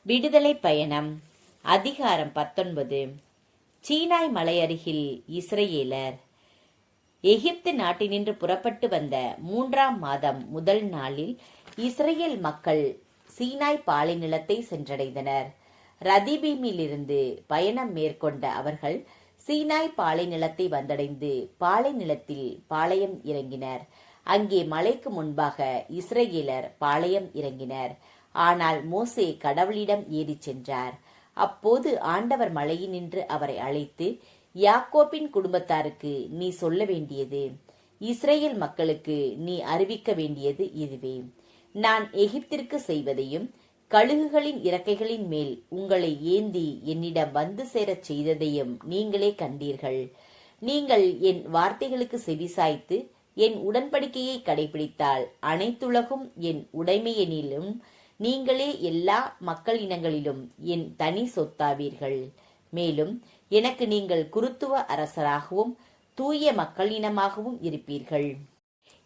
விடுதலை பயணம் அதிகாரம் 19. சீனாய் மலையருகில் இஸ்ரயேலர். எகிப்து நாட்டினின்று புறப்பட்டு வந்த 3ஆம் மாதம் முதல் நாளில் இஸ்ரேல் மக்கள் சீனாய் பாலைநிலத்தை சென்றடைந்தனர். ரதீபீமிலிருந்து பயணம் மேற்கொண்ட அவர்கள் சீனாய் பாலைநிலத்தை வந்தடைந்து பாலைநிலத்தில் பாளையம் இறங்கினர். அங்கே மலைக்கு முன்பாக இஸ்ரேலர் பாளையம் இறங்கினர். ஆனால் மோசே கடவுளிடம் ஏறிச் சென்றார். அப்போது ஆண்டவர் மலையினின்று அவரை அழைத்து, யாக்கோபின் குடும்பத்தாருக்கு நீ சொல்ல வேண்டியது, இஸ்ரேல் மக்களுக்கு நீ அறிவிக்க வேண்டியது இதுவே. நான் எகிப்திற்கு செய்வதையும் கழுகுகளின் இறக்கைகளின் மேல் உங்களை ஏந்தி என்னிடம் வந்து சேரச் செய்ததையும் நீங்களே கண்டீர்கள். நீங்கள் என் வார்த்தைகளுக்கு செவிசாய்த்து என் உடன்படிக்கையை கடைபிடித்தால் அனைத்துலகும் என் உடைமையெனிலும் நீங்களே எல்லா மக்கள் இனங்களிலும் என் தனி சொத்தாவீர்கள். மேலும் எனக்கு நீங்கள் குருத்துவ அரசராகவும் தூய மக்களினமாகவும் இருப்பீர்கள்.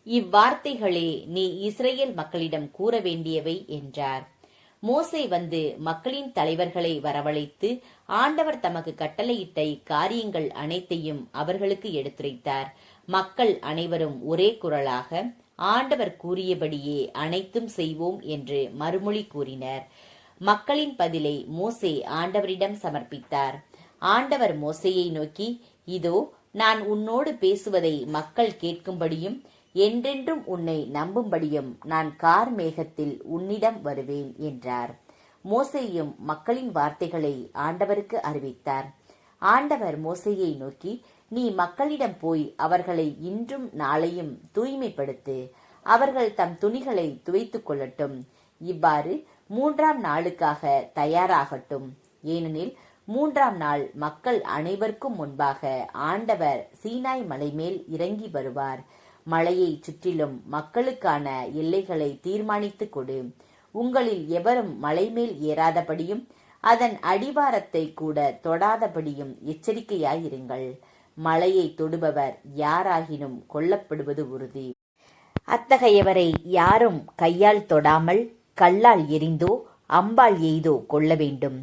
இவ்வார்த்தைகளே நீ இஸ்ரேல் மக்களிடம் கூற வேண்டியவை என்றார். மோசே வந்து மக்களின் தலைவர்களை வரவழைத்து ஆண்டவர் தமக்கு கட்டளையிட்ட இக்காரியங்கள் அனைத்தையும் அவர்களுக்கு எடுத்துரைத்தார். மக்கள் அனைவரும் ஒரே குரலாக, ஆண்டவர் கூறியபடியே அனைத்தும் செய்வோம் என்று மறுமொழி கூறினர். மக்களின் பதிலை மோசே ஆண்டவரிடம் சமர்ப்பித்தார். ஆண்டவர் மோசேயை நோக்கி, இதோ நான் உன்னோடு பேசுவதை மக்கள் கேட்கும்படியும் என்றென்றும் உன்னை நம்பும்படியும் நான் கார்மேகத்தில் உன்னிடம் வருவேன் என்றார். மோசேயும் மக்களின் வார்த்தைகளை ஆண்டவருக்கு அறிவித்தார். ஆண்டவர் மோசேயை நோக்கி, நீ மக்களிடம் போய் அவர்களை இன்றும் நாளையும் தூய்மைப்படுத்து. அவர்கள் தம் துணிகளை துவைத்துக் கொள்ளட்டும். இவ்வாறு 3ஆம் நாளுக்காக தயாராகட்டும். ஏனெனில் 3ஆம் நாள் மக்கள் அனைவருக்கும் முன்பாக ஆண்டவர் சீனாய் மலை மேல் இறங்கி வருவார். மலையை சுற்றிலும் மக்களுக்கான எல்லைகளை தீர்மானித்துக் கொடு. உங்களில் எவரும் மலை மேல் ஏறாதபடியும் அதன் அடிவாரத்தை கூட தொடாதபடியும் எச்சரிக்கையாயிருங்கள். மலையை தொடுபவர் யாராகினும் கொல்லப்படுவது உறுதி. அத்தகையவரை யாரும் கையால் தொடாமல் கல்லால் எறிந்தோ அம்பால் எய்தோ கொள்ள வேண்டும்.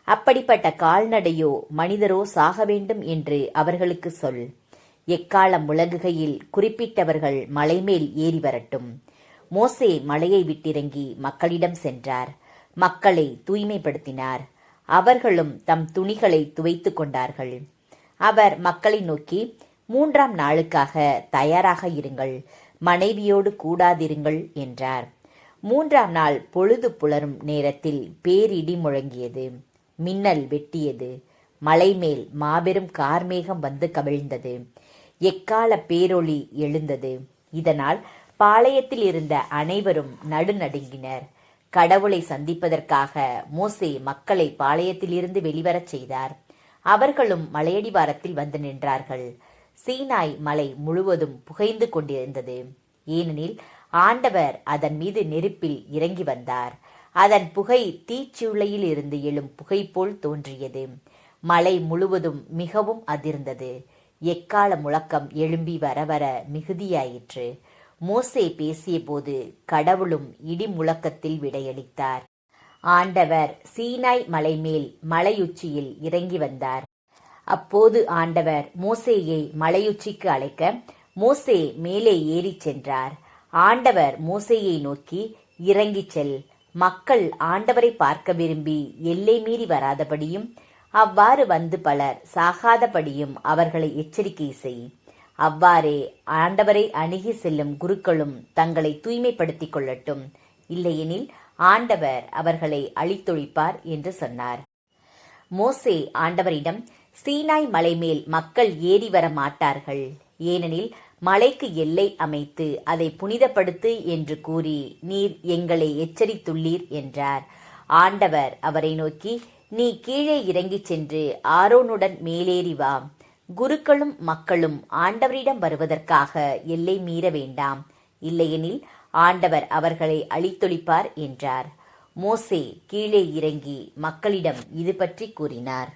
அப்படிப்பட்ட கால்நடையோ மனிதரோ சாக வேண்டும் என்று அவர்களுக்கு சொல். எக்காலம் முழங்குகையில் குறிப்பிட்டவர்கள் மலைமேல் ஏறி வரட்டும். மோசே மலையை விட்டிறங்கி மக்களிடம் சென்றார். மக்களை தூய்மைப்படுத்தினார். அவர்களும் தம் துணிகளை துவைத்துக் கொண்டார்கள். அவர் மக்களை நோக்கி, 3ஆம் நாளுக்காக தயாராக இருங்கள், மனைவியோடு கூடாதிருங்கள் என்றார். 3ஆம் நாள் பொழுது புலரும் நேரத்தில் பேரிடி முழங்கியது, மின்னல் வெட்டியது, மலைமேல் மாபெரும் கார்மேகம் வந்து கவிழ்ந்தது, எக்கால பேரொளி எழுந்தது. இதனால் பாளையத்தில் இருந்த அனைவரும் நடுநடுங்கினர். கடவுளை சந்திப்பதற்காக மோசே மக்களை பாளையத்திலிருந்து வெளிவரச் செய்தார். அவர்களும் மலையடிவாரத்தில் வந்து நின்றார்கள். சீனாய் மலை முழுவதும் புகைந்து கொண்டிருந்தது. ஏனெனில் ஆண்டவர் அதன் மீது நெருப்பில் இறங்கி வந்தார். அதன் புகை தீச்சுளையில் இருந்து எழும் புகை போல் தோன்றியது. மலை முழுவதும் மிகவும் அதிர்ந்தது. எக்கால முழக்கம் எழும்பி வர வர மிகுதியாயிற்று. மோசே பேசிய போது கடவுளும் இடி முழக்கத்தில் விடையளித்தார். ஆண்டவர் சீனாய் மலைமேல் மலையுச்சியில் இறங்கி வந்தார். அப்போது ஆண்டவர் மோசேயை மலையுச்சிக்கு அழைக்க மோசே மேலே ஏறிச் சென்றார். ஆண்டவர் மோசேயை நோக்கி, இறங்கிச் செல். மக்கள் ஆண்டவரை பார்க்க விரும்பி எல்லை மீறி வராதபடியும் அவ்வாறு வந்து பலர் சாகாதபடியும் அவர்களை எச்சரிக்கை செய். அவ்வாறே ஆண்டவரை அணுகி செல்லும் குருக்களும் தங்களை தூய்மைப்படுத்திக் கொள்ளட்டும். இல்லையெனில் ஆண்டவர் அவர்களை அழித்தொழிப்பார் என்று சொன்னார். மோசே ஆண்டவரிடம், சீனாய் மலை மேல் மக்கள் ஏறி வர மாட்டார்கள், ஏனெனில் மலைக்கு எல்லை அமைத்து அதை புனிதப்படுத்து என்று கூறி நீர் எங்களை எச்சரித்துள்ளீர் என்றார். ஆண்டவர் அவரை நோக்கி, நீ கீழே இறங்கிச் சென்று ஆரோனுடன் மேலேறி வா. குருக்களும் மக்களும் ஆண்டவரிடம் வருவதற்காக எல்லை மீற வேண்டாம், இல்லையெனில் ஆண்டவர் அவர்களை அழித்தொழிப்பார் என்றார். மோசே கீழே இறங்கி மக்களிடம் இது பற்றி கூறினார்.